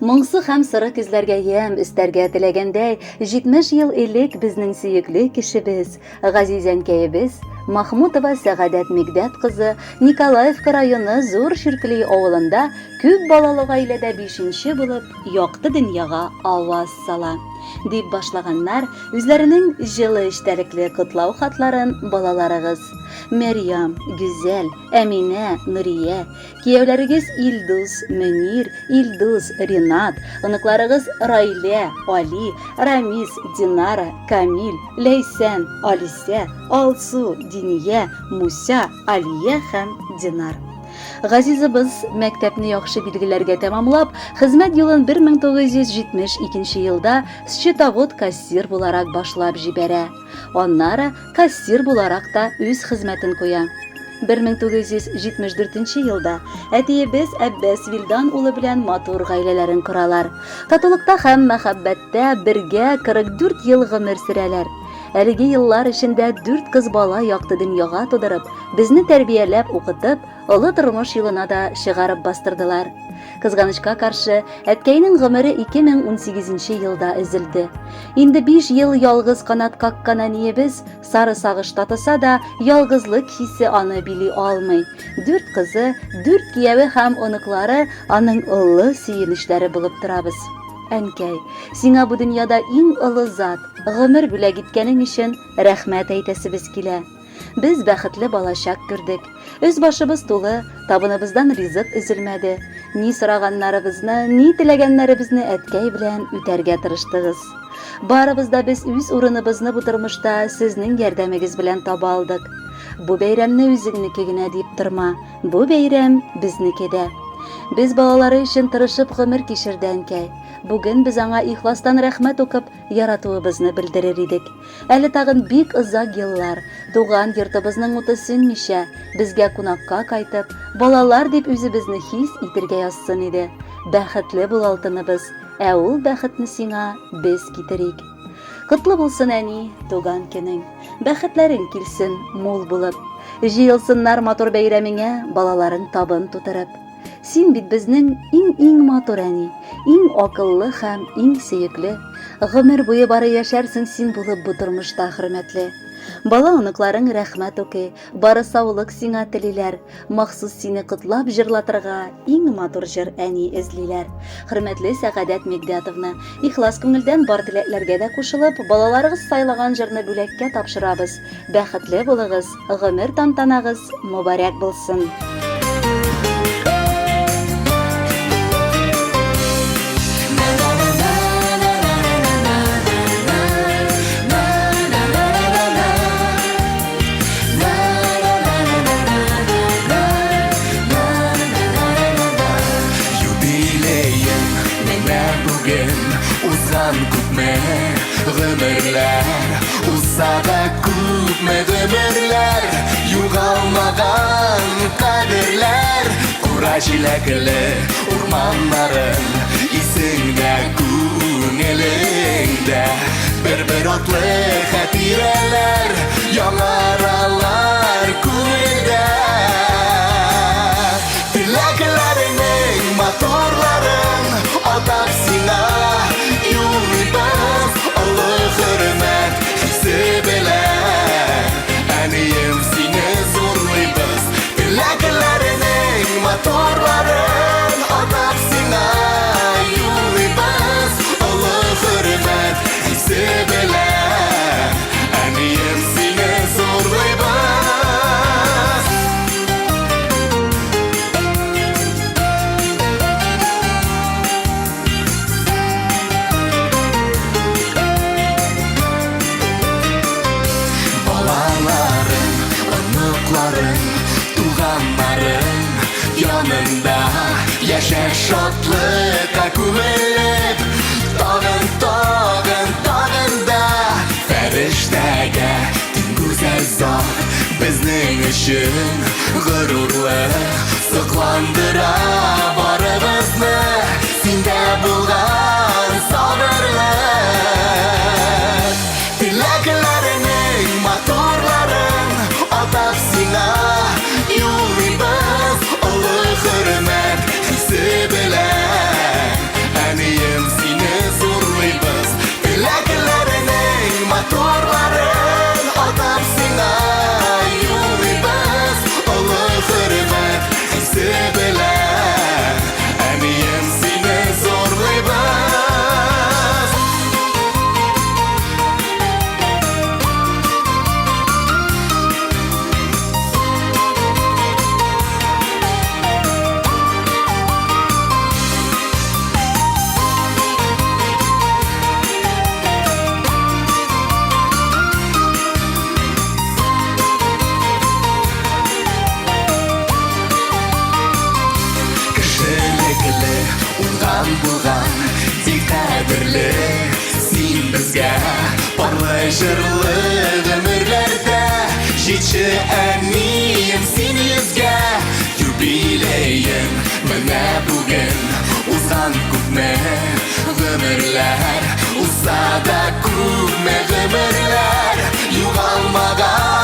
Моңсу һәм сыры күзләргә ям истәргә теләгәндәй, 70 ел элек безнең сөекле кешебез, газиз әнкәебез Махмутова Сәгадәт Мигдәт кызы Николаевка районы Зур Ширкли авылында күп балалы гаиләдә 5нче булып якты дөньяга аваз сала. Дип башлаганнар үзләренең җылы эчтәлекле котлау хатларын балаларыгыз Мәрьям, Гүзәл, Әминә, Нурия, кияүләрегез Илдус, Мөнир, Илдус, Ринат, оныкларыгыз Райлә, Али, Рамис, Динара, Камил, Ләйсән, Алисә, Алсу, Диния, Муса, Алия һәм Динар. Газизыбыз мәктәпне яхшы билгеләргә тәмамлап, хезмәт юлын 1972 елда счетовод кассир буларак башлап җибәрә. Аннары кассир буларак та үз хезмәтен куя. 1974 елда әтиебез Әббәс Вилдан улы белән матур гаиләләрен коралар. Татулыкта һәм мәхәббәттә бергә 44 ел гомер сөрәләр. Әлеге еллар эчендә 4 кыз бала якты дөньяга тудырып, безне тәрбияләп, укытып, олы тормыш юлына да чыгарып бастырдылар. Кызганычка каршы, әткәйнең гомере 2018 елда өзелде. Инде 5 ел ялгыз канат каккан әниебез сары сагыш татыса да, ялгызлык хисе аны били алмый. 4 кызы, 4 кияве һәм оныклары аның олы сөенечләре булып торабыз. Әнкәй, сиңа бу дөньяда иң олы зат, гомер бүләк иткәнең өчен рәхмәт әйтәсебез килә. Без бәхетле балачак күрдек. Үз башыбыз тулы, табыныбыздан ризык өзелмәде. Ни сораганнарыбызны, ни теләгәннәребезне әткәй белән үтәргә тырыштыгыз. Барыбыз да без үз урыныбызны бу тормышта сезнең ярдәмегез белән таба алдык. Бу бәйрәмне үзеңнеке генә дип торма. Бу бәйрәм безнеке дә. Без балалары өчен тырышып гомер кичерде әнкәй. Бүген без аңа ихластан рәхмәт укып, яратуыбызны белдерер идек. Әле тагын бик озак еллар, туган йортыбызның уты сүнмичә, безгә кунакка кайтып, балалар дип үзебезне хис итергә язсын иде. Бәхетле бул алтыныбыз, ә ул бәхетне сиңа без китерик. Котлы булсын әни, туган көнең. Бәхетләрең килсен мул булып. Җыелсыннар матур бәйрәмеңә, балаларың табын тутырып. Син бит безнең иң матур әни, иң акыллы һәм иң сөекле. Гомер буе бары яшәрсең син булып бу тормышта хөрмәтле. Бала оныкларың рәхмәт укый, бары саулык сиңа телиләр. Махсус сине котлап җырлатырга иң матур җыр әни эзлиләр. Хөрмәтле Сәгадәт Мигдәтовна, ихлас күңелдән бар теләкләргә дә кушылып, балаларыгыз сайлаган җырны бүләккә тапшырабыз. Бәхетле булыгыз, гомер тантанагыз мөбарәк булсын. Гомерләр, усада күпме гомерләр, югалмаган кадерләр, кура җиләкле урманнарым, исеңдә күңелеңдә, бер атлы хатирәләр, яңаралар күңелдә. Теләкләреңнең матурларын атап сиңа юлыбыз, олы хөрмәт хисе белән, әнием сине зурлыйбыз. Теләкләреңнең матурларын атап сиңа юлыбыз, олы хөрмәт хисе белән, әнием сине зурлыйбыз. Туганнарым янында яшә шатлыкка күмелеп, тагын да фәрештәгә тиң гүзәл зат безнең өчен горурлы сокландыра барыбызны, синдә булган сабырлык. Теләкләреңнең матурларын атап сиңа юлыбыз, олы хөрмәт хисе белән, Туйган булган тик кадерле син безгә парлы җырлы гомерләрдә җитче әнием син йөзгә юбилеем менә бүген узган күпме гомерләр узса да күпме гомерләр югалмаган